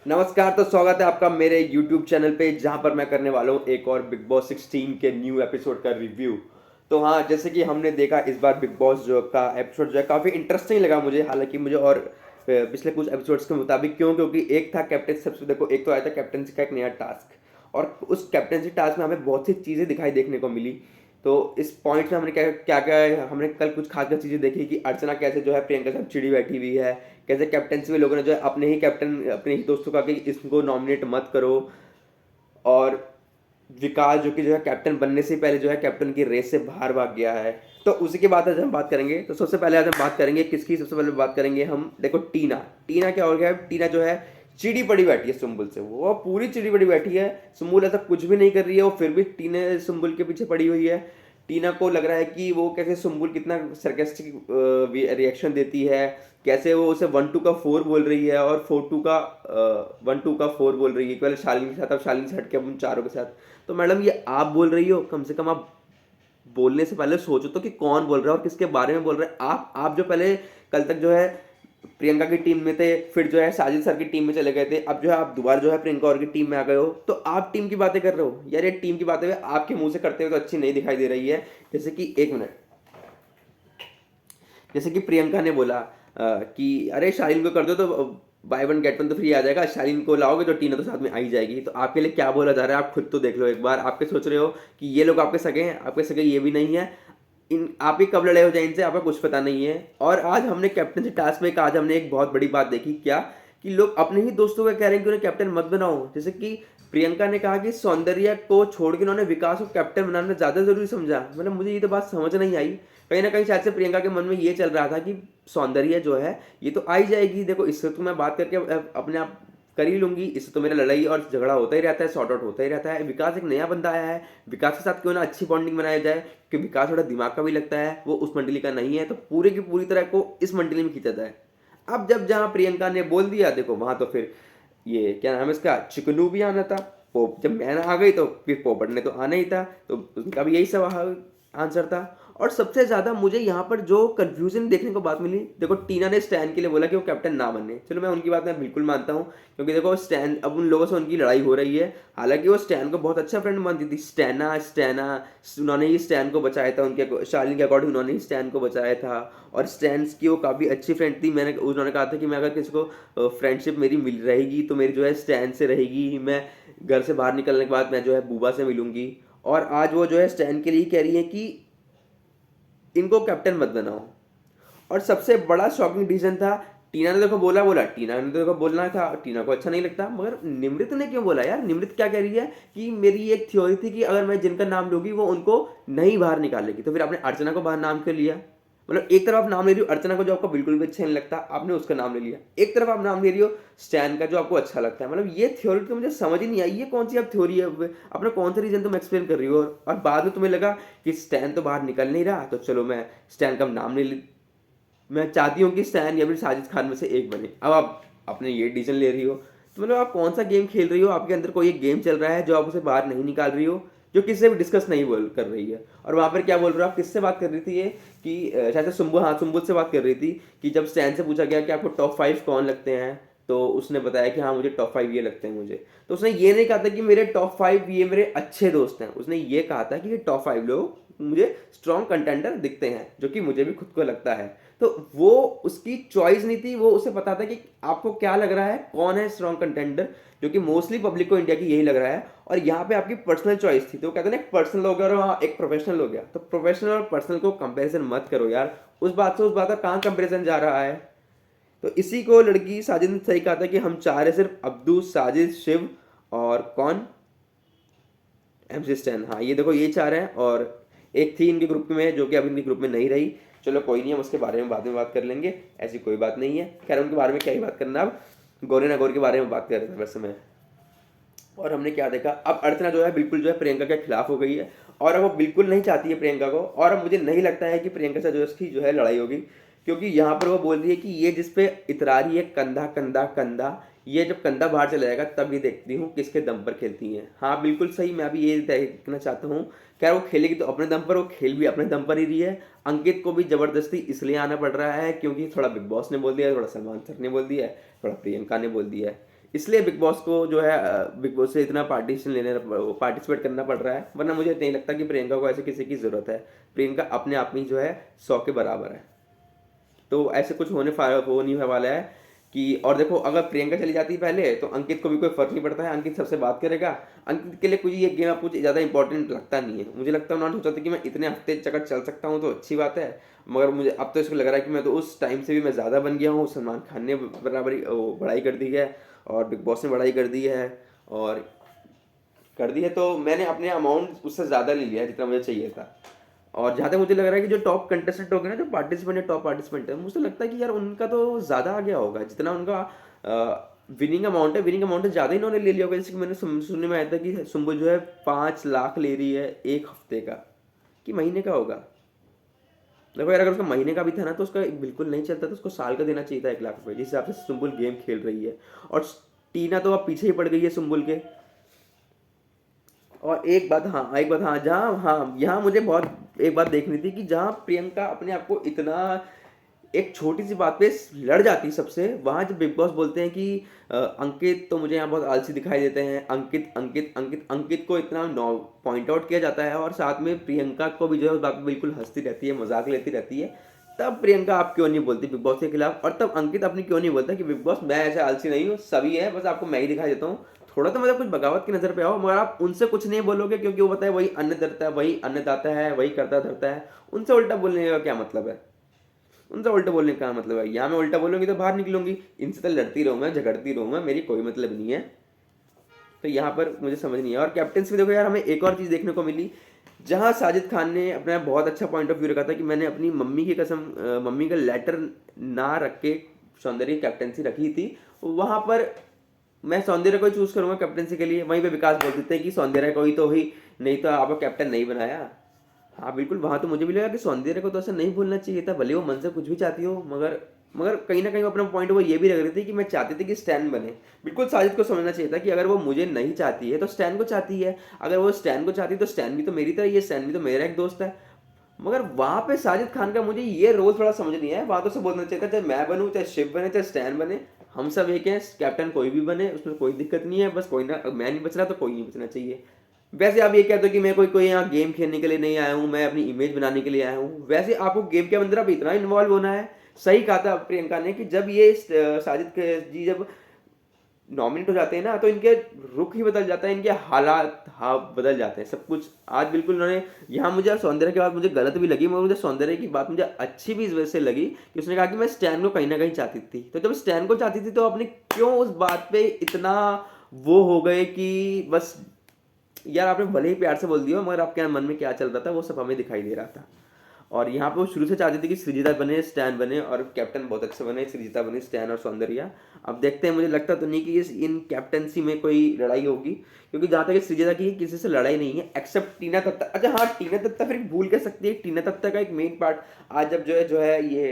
नमस्कार। तो स्वागत है आपका मेरे YouTube चैनल पे, जहाँ पर मैं करने वाला हूँ एक और बिग बॉस 16 के न्यू एपिसोड का रिव्यू। तो हाँ, जैसे कि हमने देखा इस बार बिग बॉस जो का एपिसोड जो है काफ़ी इंटरेस्टिंग लगा मुझे। हालांकि मुझे और पिछले कुछ एपिसोड्स के मुताबिक, क्योंकि एक था कैप्टन, सबसे देखो एक तो आया था कैप्टनसी का एक नया टास्क, और उस कैप्टनसी टास्क में हमें बहुत सी चीज़ें दिखाई देखने को मिली। तो इस पॉइंट में हमने क्या क्या क्या हमने कल कुछ खास खास चीज़ें देखी कि अर्चना कैसे जो है प्रियंका के साथ चिड़ी बैठी हुई है, कैसे कैप्टनसी में लोगों ने जो है अपने ही कैप्टन, अपने ही दोस्तों का कि इसको नॉमिनेट मत करो, और विकास जो कि जो है कैप्टन बनने से पहले जो है कैप्टन की रेस से बाहर भाग गया है। तो उसी के बाद आज हम बात करेंगे। तो सबसे पहले आज हम बात करेंगे किसकी, सबसे पहले बात करेंगे हम, देखो टीना। टीना क्या हो गया है, टीना जो है चिड़ी पड़ी बैठी है सुम्बुल से, वो पूरी चिड़ी पड़ी बैठी है। सुम्बुल ऐसा कुछ भी नहीं कर रही है, वो फिर भी टीना सुम्बुल के पीछे पड़ी हुई है। टीना को लग रहा है कि वो कैसे सुम्बुल कितना सरकास्टिक रिएक्शन देती है, कैसे वो उसे 1 2 का 4 बोल रही है और 1 2 का 4 बोल रही है, पहले शालिनी के साथ, अब शालिनी से हटके हम चारों के साथ। तो मैडम ये आप बोल रही हो, कम से कम आप बोलने से पहले सोचो तो कि कौन बोल रहा है और किसके बारे में बोल रहे हैं। आप जो पहले कल तक जो है प्रियंका की टीम में थे, फिर जो है साजिद सर की टीम में चले गए थे, अब जो है आप दोबारा जो है प्रियंका और की टीम में आ गए हो। तो आप टीम की बातें कर रहे हो यार, ये टीम की बातें आपके मुंह से करते हुए तो अच्छी नहीं दिखाई दे रही है। जैसे कि एक मिनट, जैसे कि प्रियंका ने बोला कि अरे शालीन को कर दो तो बाय 1 गेट 1 तो फ्री आ जाएगा, शालीन को लाओगे तो टीना तो साथ में आई जाएगी। तो आपके लिए क्या बोला जा रहा है, आप खुद तो देख लो एक बार। आपके सोच रहे हो कि ये लोग आपके सगे हैं, आपके सगे ये भी नहीं है। इन आप ही कब लड़े हो जाए इनसे, आपको कुछ पता नहीं है। और आज हमने कैप्टन से टास्क में आज हमने एक बहुत बड़ी बात देखी, क्या कि लोग अपने ही दोस्तों को कह रहे हैं कि उन्हें कैप्टन मत बनाओ। जैसे कि प्रियंका ने कहा कि सौंदर्य को छोड़ के उन्होंने विकास को कैप्टन बनाना ज्यादा जरूरी समझा। मतलब मुझे ये तो बात समझ नहीं आई। कहीं ना कहीं शायद से प्रियंका के मन में ये चल रहा था कि सौंदर्य जो है ये तो आई जाएगी, देखो इससे तो मैं बात करके अपने आप कर ही लूंगी, इससे तो मेरा लड़ाई और झगड़ा होता ही रहता है, सॉर्ट आउट होता ही रहता है। विकास एक नया बंदा आया है, विकास के साथ क्यों ना अच्छी बॉन्डिंग बनाया जाए, कि विकास थोड़ा दिमाग का भी लगता है, वो उस मंडली का नहीं है, तो पूरे की पूरी तरह को इस मंडली में खींचा जाए। अब जब जहां प्रियंका ने बोल दिया, देखो वहां तो फिर ये क्या नाम है इसका, चिकनू भी आना था। पोप जब मैन आ गई तो फिर पोपट ने तो आना ही था, तो उनका भी यही सवाल आंसर था। और सबसे ज्यादा मुझे यहाँ पर जो कंफ्यूजन देखने को बात मिली, देखो टीना ने स्टैन के लिए बोला कि वो कैप्टन ना बने, चलो मैं उनकी बात मैं बिल्कुल मानता हूँ, क्योंकि देखो स्टैन, अब उन लोगों से उनकी लड़ाई हो रही है। हालांकि वो स्टैन को बहुत अच्छा फ्रेंड मानती थी, स्टैना स्टैना, उन्होंने ही स्टैन को बचाया था, उनके शालीन के अकॉर्डिंग उन्होंने ही स्टैन को बचाया था। और स्टैंस की वो काफ़ी अच्छी फ्रेंड थी, मैंने उन्होंने कहा था कि मैं अगर किसी को फ्रेंडशिप मेरी मिल रहेगी तो मेरी जो है स्टैन से रहेगी, मैं घर से बाहर निकलने के बाद मैं जो है बूबा से मिलूंगी। और आज वो जो है स्टैन के लिए कह रही है कि इनको कैप्टन मत बनाओ। और सबसे बड़ा शॉकिंग डिसीजन था, टीना ने देखो बोला बोला टीना ने तो देखो बोलना था, टीना को अच्छा नहीं लगता, मगर निमृत ने क्यों बोला यार। निमृत क्या कह रही है कि मेरी एक थ्योरी थी कि अगर मैं जिनका नाम लूंगी वो उनको नहीं बाहर निकालेगी, तो फिर आपने अर्चना को बाहर नाम क्यों लिया। मतलब एक तरफ आप नाम ले रही हो अर्चना को जो आपको बिल्कुल भी अच्छा नहीं लगता, आपने उसका नाम ले लिया, एक तरफ आप नाम ले रही हो स्टैन का जो आपको अच्छा लगता है। मतलब ये थ्योरी तो मुझे समझ ही नहीं आई, ये कौन सी आप थ्योरी है, अपना कौन सा रीजन तुम एक्सप्लेन कर रही हो। और बाद में तुम्हें लगा कि स्टैन तो बाहर निकल नहीं रहा, तो चलो मैं स्टैन का नाम ले, मैं चाहती हूँ कि स्टैन या फिर साजिद खान में से एक बने। अब आप अपने ये डिसीजन ले रही हो, तो मतलब आप कौन सा गेम खेल रही हो, आपके अंदर कोई एक गेम चल रहा है जो आप उसे बाहर नहीं निकाल रही हो, जो किसी से भी डिस्कस नहीं बोल कर रही है। और वहां पर क्या बोल रहे हो आप, किससे बात कर रही थी ये, कि शायद से सुम्बुल, हाँ सुम्बुल से बात कर रही थी, कि जब स्टैन से पूछा गया कि आपको टॉप 5 कौन लगते हैं, तो उसने बताया कि हाँ मुझे टॉप 5 ये लगते हैं मुझे। तो उसने ये नहीं कहा था कि मेरे टॉप 5 ये मेरे अच्छे दोस्त हैं, उसने ये कहा था कि ये टॉप 5 लोग मुझे स्ट्रॉन्ग कंटेंडर दिखते हैं, जो कि मुझे भी खुद को लगता है। तो वो उसकी चॉइस नहीं थी, वो उसे पता था कि आपको क्या लग रहा है, कौन है स्ट्रॉन्ग कंटेंडर, जो कि मोस्टली पब्लिक को इंडिया की यही लग रहा है। और यहाँ पे आपकी पर्सनल चॉइस थी, तो कहते हैं ना एक पर्सनल हो गया और वहाँ एक प्रोफेशनल हो गया, तो प्रोफेशनल और पर्सनल को कंपैरिजन मत करो यार। उस बात से उस बात का कहाँ कंपैरिजन जा रहा है। तो इसी को लड़की साजिद ने सही कहा था कि हम चाह रहे सिर्फ अब्दू, साजिद, शिव और कौन, एमसी स्टैन, हाँ ये देखो ये चाह रहे हैं। और एक थी इनके ग्रुप में जो कि अब इनके ग्रुप में नहीं रही, चलो कोई नहीं, हम उसके बारे में बाद में बात कर लेंगे, ऐसी कोई बात नहीं है। खैर उनके बारे में क्या ही बात करना, अब गोरे नागौर के बारे में बात कर रहे थे वैसे मैं। और हमने क्या देखा, अब अर्चना जो है बिल्कुल जो है प्रियंका के खिलाफ हो गई है, और अब वो बिल्कुल नहीं चाहती है प्रियंका को। और अब मुझे नहीं लगता है कि प्रियंका से जो है उसकी जो है लड़ाई होगी, क्योंकि यहाँ पर वो बोल रही है कि ये जिस पे इतरा रही है कंधा कंधा कंधा, ये जब कंधा बाहर चला जाएगा तब ये देखती हूँ किसके दम पर खेलती हैं। हाँ बिल्कुल सही, मैं अभी ये देखना चाहता हूँ। क्या वो खेलेगी तो अपने दम पर, वो खेल भी अपने दम पर ही रही है। अंकित को भी जबरदस्ती इसलिए आना पड़ रहा है क्योंकि थोड़ा बिग बॉस ने बोल दिया है, थोड़ा सलमान सर ने बोल दिया है, थोड़ा प्रियंका ने बोल दिया है। इसलिए बिग बॉस को जो है बिग बॉस से इतना पार्टिसिपेट करना पड़ रहा है, वरना मुझे नहीं लगता कि प्रियंका को ऐसे किसी की ज़रूरत है। प्रियंका अपने आप में ही जो है 100 के बराबर है। तो ऐसे कुछ हो नहीं होने वाला है कि, और देखो अगर प्रियंका चली जाती है पहले तो अंकित को भी कोई फर्क नहीं पड़ता है, अंकित सबसे बात करेगा। अंकित के लिए कोई ये गेम आपको ज़्यादा इंपॉर्टेंट लगता नहीं है। मुझे लगता है उन्होंने सोचा था कि मैं इतने हफ्ते चक्कर चल सकता हूँ तो अच्छी बात है, मगर मुझे अब तो इसको लग रहा है कि मैं तो उस टाइम से भी मैं ज़्यादा बन गया हूँ। सलमान खान ने बराबरी बड़ाई कर दी है और बिग बॉस ने बड़ाई कर दी है, और कर दी है तो मैंने अपने अमाउंट उससे ज़्यादा ले लिया है जितना मुझे चाहिए था। और जहाँ तक मुझे लग रहा है कि जो टॉप कंटेस्टेंट हो गए ना, जो पार्टिसिपेंट है, टॉप पार्टिसिपेंट है, मुझे लगता है कि यार उनका तो ज़्यादा आ गया होगा जितना उनका विनिंग अमाउंट है ज़्यादा इन्होंने ले लिया होगा। जैसे कि मैंने सुनने में आया था कि सुम्बुल जो है 5 लाख ले रही है एक हफ्ते का, कि महीने का होगा। देखो यार, अगर उसका महीने का भी था ना तो उसका बिल्कुल नहीं चलता, तो उसको साल का देना चाहिए था 1 लाख रुपए, जिस हिसाब से सुम्बुल गेम खेल रही है। और टीना तो अब पीछे ही पड़ गई है सुम्बुल के। और एक बात हाँ, जहाँ हाँ यहाँ मुझे बहुत एक बात देखनी थी कि जहाँ प्रियंका अपने आप को इतना एक छोटी सी बात पे लड़ जाती है सबसे, वहाँ जब बिग बॉस बोलते हैं कि अंकित तो मुझे यहाँ बहुत आलसी दिखाई देते हैं, अंकित अंकित अंकित अंकित को इतना पॉइंट आउट किया जाता है, और साथ में प्रियंका को भी जो है उस बात पे बिल्कुल हंसती रहती है, मजाक लेती रहती है। तब प्रियंका आप क्यों नहीं बोलती बिग बॉस के खिलाफ, और तब अंकित अपनी क्यों नहीं बोलता कि बिग बॉस मैं ऐसे आलसी नहीं हूँ, सभी है, बस आपको मैं ही दिखाई देता हूँ। थोड़ा तो मतलब कुछ बगावत की नज़र पे आओ, मगर आप उनसे कुछ नहीं बोलोगे क्योंकि वो बताए वही अन्न धरता है, वही अन्न दाता है, वही करता धरता है। उनसे उल्टा बोलने का क्या मतलब है? उनसे उल्टा बोलने का मतलब है, या मैं उल्टा बोलूंगी तो बाहर निकलूंगी, इनसे तो लड़ती रहूंगा, झगड़ती रहूंगा, मेरी कोई मतलब नहीं है। तो यहाँ पर मुझे समझ नहीं है। और कैप्टन से देखो यार, हमें एक और चीज़ देखने को मिली, जहाँ साजिद खान ने अपना बहुत अच्छा पॉइंट ऑफ व्यू रखा था कि मैंने अपनी मम्मी की कसम, मम्मी का लेटर ना रख के सौंदर्य की कैप्टनसी रखी थी। वहाँ पर मैं सौंदर्य को ही चूज करूंगा कैप्टनसी के लिए। वहीं पे विकास बोल देते हैं कि सौंदर्य को ही तो ही, नहीं तो आपको कैप्टन नहीं बनाया। हाँ बिल्कुल, वहां तो मुझे भी लगा कि सौंदर्य को तो ऐसा नहीं बोलना चाहिए था, भले वो मन से कुछ भी चाहती हो, मगर मगर कहीं ना कहीं वो अपना पॉइंट वो ये भी रख रही थी कि मैं चाहती थी कि स्टैन बने। बिल्कुल साजिद को समझना चाहिए था कि अगर वो मुझे नहीं चाहती है तो स्टैन को चाहती है, अगर वो स्टैन को चाहती है तो स्टैन भी तो मेरी तरह ही है, स्टैन भी तो मेरा एक दोस्त है। मगर वहां पे साजिद खान का मुझे ये रोल थोड़ा समझ नहीं आया। वहां तो सब बोलना चाहिए था, चाहे मैं बनूं, चाहे शिव बने, चाहे स्टैन बने, हम सब एक हैं, कैप्टन कोई भी बने, उसमें कोई दिक्कत नहीं है, बस कोई ना, मैं नहीं बच रहा तो कोई नहीं बचना चाहिए। वैसे आप ये कहते हो कि मैं कोई कोई यहाँ गेम खेलने के लिए नहीं आया हूँ, मैं अपनी इमेज बनाने के लिए आया हूँ, वैसे आपको गेम के अंदर अब इतना इन्वॉल्व होना है। सही कहा था प्रियंका ने कि जब ये साजिद जी जब नॉमिनेट हो जाते हैं ना, तो इनके रुख ही बदल जाता है, इनके हालात हाँ बदल जाते हैं, सब कुछ। आज बिल्कुल उन्होंने यहाँ, मुझे सौंदर्य की बात मुझे गलत भी लगी, मगर मुझे सौंदर्य की बात मुझे अच्छी भी इस वजह से लगी कि उसने कहा कि मैं स्टैन को कहीं ना कहीं चाहती थी। तो जब स्टैन को चाहती थी तो आपने क्यों उस बात पे इतना वो हो गए कि बस, यार आपने भले ही प्यार से बोल दिया मगर आपके मन में क्या चल रहा था वो सब हमें दिखाई दे रहा था। और यहाँ पे वो शुरू से चाहती थी कि सृजिता बने, स्टैन बने, और कैप्टन बहुत अच्छे बने, सृजिता बने, स्टैन और सौंदर्या। अब देखते हैं, मुझे लगता तो नहीं कि इस इन कैप्टनसी में कोई लड़ाई होगी, क्योंकि जहाँ तक सृजिता की किसी से लड़ाई नहीं है एक्सेप्ट टीना दत्ता। अच्छा हाँ, टीना दत्ता फिर भूल कर सकती है, टीना दत्ता का एक मेन पार्ट आज जब जो है ये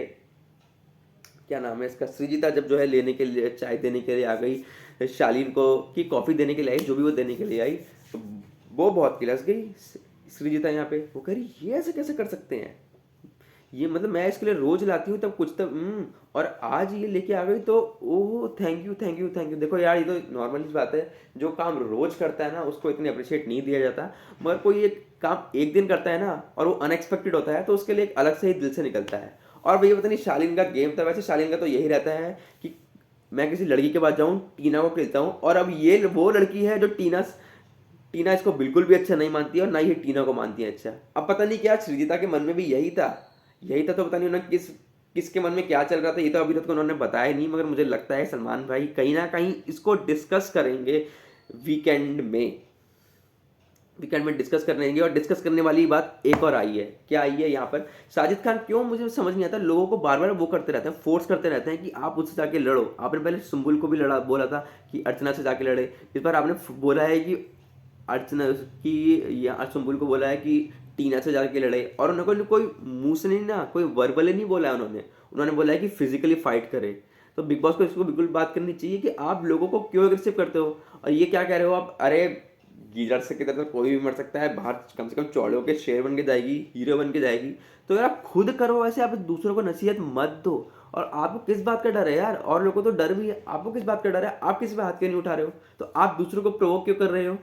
क्या नाम है इसका, सृजिता जब जो है लेने के लिए, चाय देने के लिए आ गई शालीन को, कि कॉफी देने के लिए आई, जो भी वो देने के लिए आई, तो वो बहुत किलस गई सृजिता यहाँ पे। वो कह रही ये ऐसे कैसे कर सकते हैं, ये मतलब मैं इसके लिए रोज लाती हूँ तब कुछ तब और आज ये लेके आ गई तो oh thank you thank you thank you. देखो यार, ये तो नॉर्मल सी बात है, जो काम रोज करता है ना उसको इतनी अप्रिशिएट नहीं दिया जाता, मगर कोई एक काम एक दिन करता है ना और वो अनएक्सपेक्टेड होता है तो उसके लिए एक अलग से ही दिल से निकलता है। और भैया पता नहीं शालीन का गेम था, वैसे शालीन का तो यही रहता है कि मैं किसी लड़की के पास जाऊँ, टीना को खेलता हूँ, और अब ये वो लड़की है जो टीना टीना इसको बिल्कुल भी अच्छा नहीं मानती है और ना ही टीना को मानती है अच्छा। अब पता नहीं क्या सृजिता के मन में भी यही था तो पता नहीं उन्हें किसके मन में क्या चल रहा था, ये तो अभी तक उन्होंने बताया नहीं, मगर मुझे लगता है सलमान भाई कहीं ना कहीं इसको डिस्कस करेंगे वीकेंड में। वीकेंड में डिस्कस करेंगे, और डिस्कस करने वाली बात एक और आई है। क्या आई है यहाँ पर, साजिद खान क्यों मुझे समझ नहीं आता, लोगों को बार बार वो करते रहते हैं, फोर्स करते रहते हैं कि आप उससे जाके लड़ो। आपने पहले सुम्बुल को भी लड़ा, बोला था कि अर्चना से जाके लड़े, इस बार आपने बोला है कि अर्चना की, या सुम्बुल को बोला है कि टीना से जाके लड़े, और उन्होंने कोई मुंह से नहीं ना, कोई वर्बली नहीं बोला है उन्होंने, उन्होंने बोला है कि फिजिकली फाइट करे। तो बिग बॉस को इसको बिल्कुल बात करनी चाहिए कि आप लोगों को क्यों अग्रेसिव करते हो, और ये क्या कह रहे हो आप, अरे गीजर से किधर तो कोई भी मर सकता है, बाहर कम से कम चौड़े होकर शेर बन के जाएगी, हीरो बन के जाएगी। तो यार आप खुद करो ऐसे, आप दूसरों को नसीहत मत दो। और आपको किस बात का डर है यार? और लोगों को तो डर भी है, आपको किस बात का डर है? आप किसी पे हाथ क्यों नहीं उठा रहे हो? तो आप दूसरों को प्रोवोक क्यों कर रहे हो?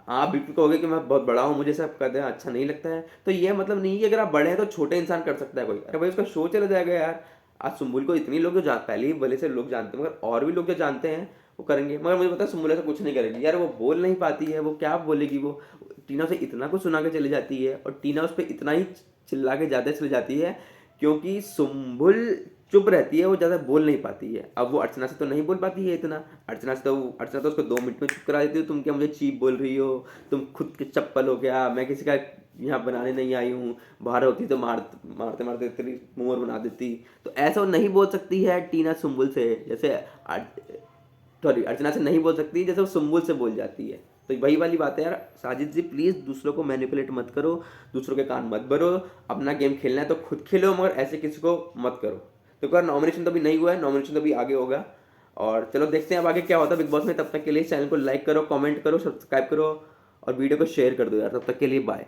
आप बिल्कुल कहोगे कि मैं बहुत बड़ा हूँ, मुझे सब कर देना अच्छा नहीं लगता है, तो ये मतलब नहीं है कि अगर आप बड़े हैं तो छोटे इंसान कर सकता है कोई। अरे भाई उसका शो चला जाएगा यार। आज सुम्बुल को इतनी लोग जो पहले ही भले से लोग जानते हैं, मगर और भी लोग जो जानते हैं वो करेंगे, मगर मुझे पता है सुम्बुल ऐसा कुछ नहीं करेगी यार। वो बोल नहीं पाती है, वो क्या बोलेगी? वो टीना से इतना कुछ सुना के चली जाती है और टीना उस पर इतना ही चिल्ला के ज़्यादा चली जाती है, क्योंकि सुम्बुल चुप रहती है, वो ज़्यादा बोल नहीं पाती है। अब वो अर्चना से तो नहीं बोल पाती है इतना। अर्चना तो उसको 2 मिनट में चुप करा देती है, तुम क्या मुझे चीप बोल रही हो, तुम खुद के चप्पल हो क्या, मैं किसी का यहाँ बनाने नहीं आई हूँ, बाहर होती तो मारते मारते तेरी मुंह बना देती। तो ऐसा वो नहीं बोल सकती है टीना सुम्बुल से, जैसे सॉरी अर्चना से नहीं बोल सकती जैसे वो सुम्बुल से बोल जाती है। तो वही वाली बात है यार, साजिद जी प्लीज़ दूसरों को मैनिपुलेट मत करो, दूसरों के कान मत भरो। अपना गेम खेलना है तो खुद खेलो, मगर ऐसे किसी को मत करो। तो एक बार नॉमिनेशन तो अभी नहीं हुआ है, नॉमिनेशन तो अभी आगे होगा, और चलो देखते हैं अब आगे क्या होता है बिग बॉस में। तब तक के लिए चैनल को लाइक करो, कमेंट करो, सब्सक्राइब करो और वीडियो को शेयर कर दो यार। तब तक के लिए बाय।